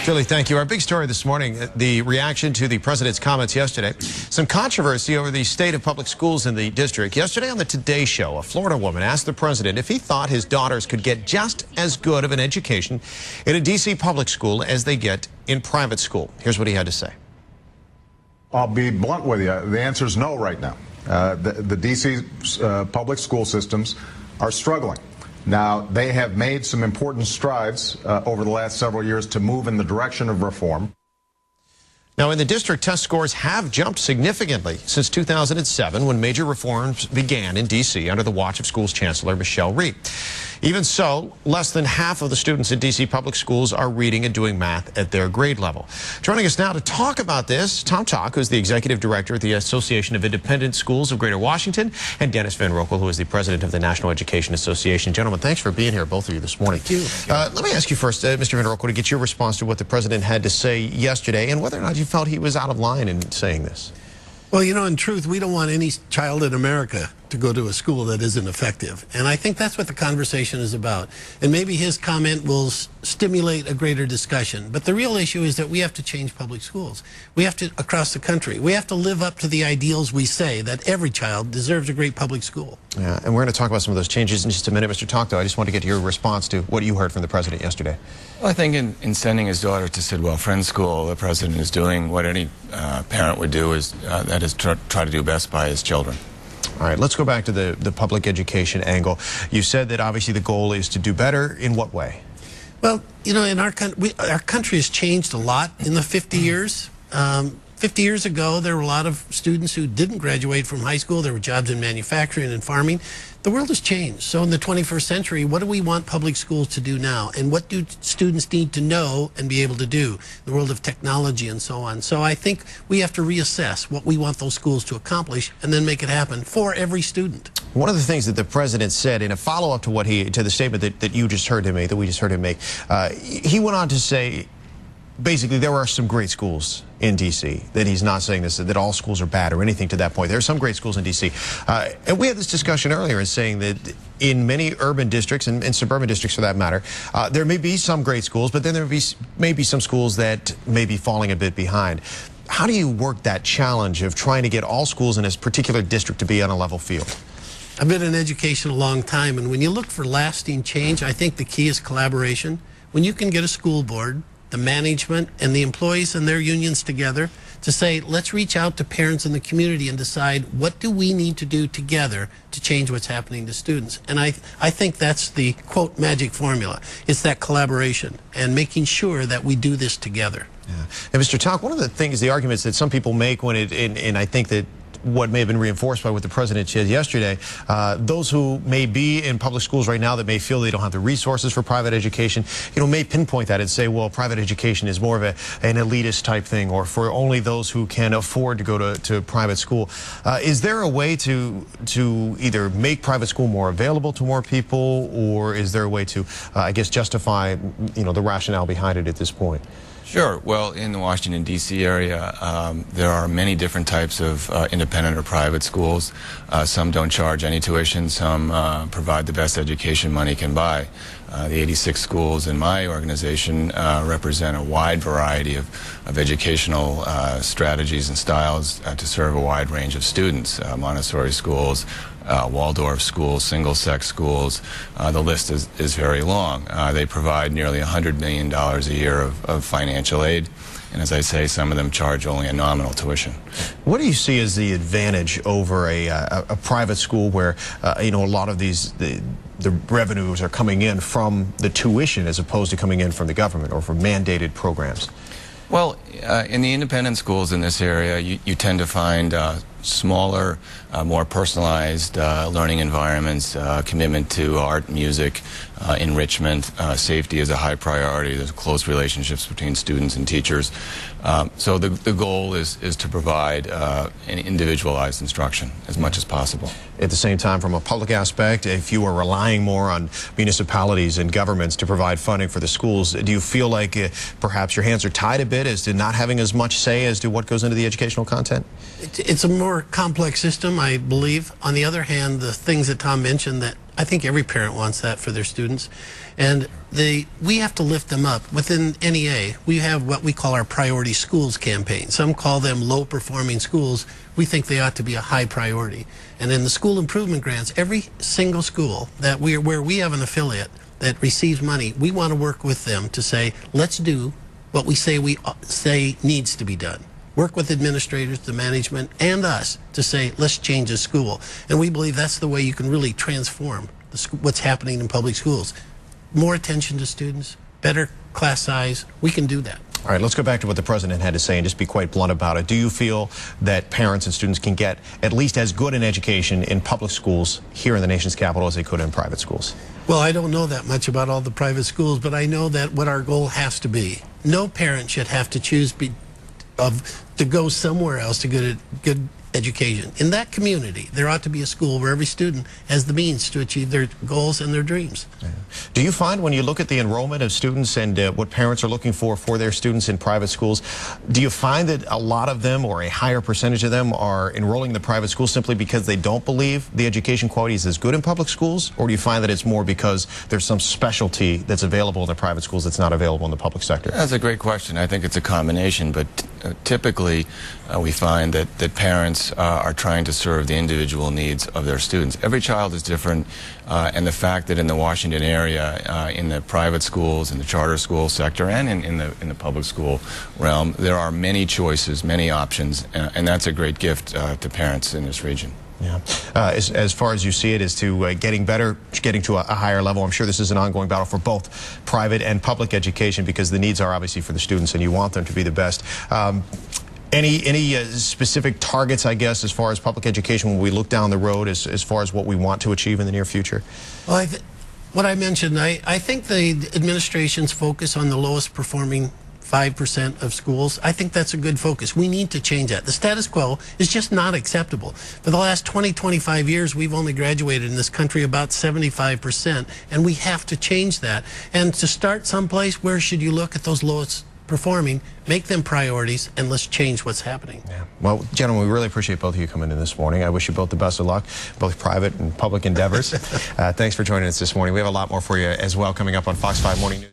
Julie, thank you. Our big story this morning, the reaction to the president's comments yesterday. Some controversy over the state of public schools in the district. Yesterday on the Today Show, a Florida woman asked the president if he thought his daughters could get just as good of an education in a D.C. public school as they get in private school. Here's what he had to say. I'll be blunt with you. The answer is no right now. The D.C. Public school systems are struggling. Now, they have made some important strides over the last several years to move in the direction of reform. Now, in the district, test scores have jumped significantly since 2007, when major reforms began in D.C. under the watch of schools chancellor Michelle Rhee. Even so, less than half of the students in D.C. public schools are reading and doing math at their grade level. Joining us now to talk about this, Tom Talk, who's the executive director at the Association of Independent Schools of Greater Washington, and Dennis Van Roekel, who is the president of the National Education Association. Gentlemen, thanks for being here, both of you, this morning. Thank you. Let me ask you first, Mr. Van Roekel, to get your response to what the president had to say yesterday and whether or not you felt he was out of line in saying this. Well, you know, in truth, we don't want any child in America to go to a school that isn't effective. And I think that's what the conversation is about. And maybe his comment will stimulate a greater discussion. But the real issue is that we have to change public schools. We have to, across the country, we have to live up to the ideals we say that every child deserves a great public school. Yeah, and we're going to talk about some of those changes in just a minute. Mr. Talk, though, I just want to get your response to what you heard from the president yesterday. Well, I think in sending his daughter to Sidwell Friends School, the president is doing what any parent would do, that is try to do best by his children. All right, let's go back to the public education angle. You said that obviously the goal is to do better. In what way? Well, you know, in our country has changed a lot in the 50 years. 50 years ago, there were a lot of students who didn't graduate from high school. There were jobs in manufacturing and farming. The world has changed. So in the 21st century, what do we want public schools to do now? And what do students need to know and be able to do? The world of technology and so on. So I think we have to reassess what we want those schools to accomplish and then make it happen for every student. One of the things that the president said in a follow-up to to the statement that you just heard him make, that we just heard him make, he went on to say, basically, there are some great schools in D.C. That he's not saying this, that all schools are bad or anything to that point. There are some great schools in D.C. And we had this discussion earlier in saying that in many urban districts and suburban districts for that matter, there may be some great schools, but then there may be some schools that may be falling a bit behind. How do you work that challenge of trying to get all schools in a particular district to be on a level field? I've been in education a long time, and when you look for lasting change, I think the key is collaboration. When you can get a school board, the management and the employees and their unions together to say, let's reach out to parents in the community and decide what do we need to do together to change what's happening to students. And I think that's the, quote, magic formula. It's that collaboration and making sure that we do this together. Yeah. And Mr. Talk, one of the things, the arguments that some people make when and I think that what may have been reinforced by what the president said yesterday, those who may be in public schools right now that may feel they don't have the resources for private education, you know, may pinpoint that and say, well, private education is more of an elitist type thing, or for only those who can afford to go to private school. Is there a way to either make private school more available to more people, or is there a way to, I guess, justify, you know, the rationale behind it at this point? Sure. Well, in the Washington, D.C. area, there are many different types of independent or private schools. Some don't charge any tuition. Some provide the best education money can buy. The 86 schools in my organization represent a wide variety of educational strategies and styles to serve a wide range of students. Montessori schools, Waldorf schools, single-sex schools, the list is very long. They provide nearly $100 million a year of financial aid, and as I say, some of them charge only a nominal tuition. What do you see as the advantage over a private school where, you know, a lot of the revenues are coming in from the tuition as opposed to coming in from the government or from mandated programs? Well, in the independent schools in this area, you tend to find smaller, more personalized learning environments, commitment to art, music, enrichment, safety is a high priority. There's close relationships between students and teachers. So the goal is to provide an individualized instruction as much as possible. At the same time, from a public aspect, if you are relying more on municipalities and governments to provide funding for the schools, do you feel like perhaps your hands are tied a bit as to not having as much say as to what goes into the educational content? It's a more more complex system, I believe. On the other hand, the things that Tom mentioned, that I think every parent wants that for their students, and we have to lift them up. Within NEA, we have what we call our priority schools campaign. Some call them low-performing schools. We think they ought to be a high priority. And in the school improvement grants, every single school that where we have an affiliate that receives money, we want to work with them to say, let's do what we say needs to be done. Work with administrators, the management, and us to say, let's change the school. And we believe that's the way you can really transform what's happening in public schools. More attention to students, better class size. We can do that. All right, let's go back to what the president had to say and just be quite blunt about it. Do you feel that parents and students can get at least as good an education in public schools here in the nation's capital as they could in private schools? Well, I don't know that much about all the private schools, but I know that what our goal has to be. No parent should have to choose to go somewhere else to get a good education. In that community, there ought to be a school where every student has the means to achieve their goals and their dreams. Yeah. Do you find when you look at the enrollment of students and what parents are looking for their students in private schools, do you find that a lot of them, or a higher percentage of them, are enrolling in the private schools simply because they don't believe the education quality is as good in public schools? Or do you find that it's more because there's some specialty that's available in the private schools that's not available in the public sector? That's a great question. I think it's a combination, but typically we find that parents are trying to serve the individual needs of their students. Every child is different, and the fact that in the Washington area, in the private schools, in the charter school sector, and in the public school realm, there are many choices, many options, and that's a great gift to parents in this region. Yeah. As far as you see it, as to getting better, getting to a higher level, I'm sure this is an ongoing battle for both private and public education, because the needs are obviously for the students and you want them to be the best. Any specific targets, I guess, as far as public education when we look down the road, as far as what we want to achieve in the near future? Well, what I mentioned, I think the administration's focus on the lowest performing 5% of schools, I think that's a good focus. We need to change that. The status quo is just not acceptable. For the last 25 years, we've only graduated in this country about 75%, and we have to change that. And to start someplace, where should you look at those lowest performing, make them priorities, and let's change what's happening. Yeah. Well, gentlemen, we really appreciate both of you coming in this morning. I wish you both the best of luck, both private and public endeavors. Thanks for joining us this morning. We have a lot more for you as well coming up on Fox 5 Morning News.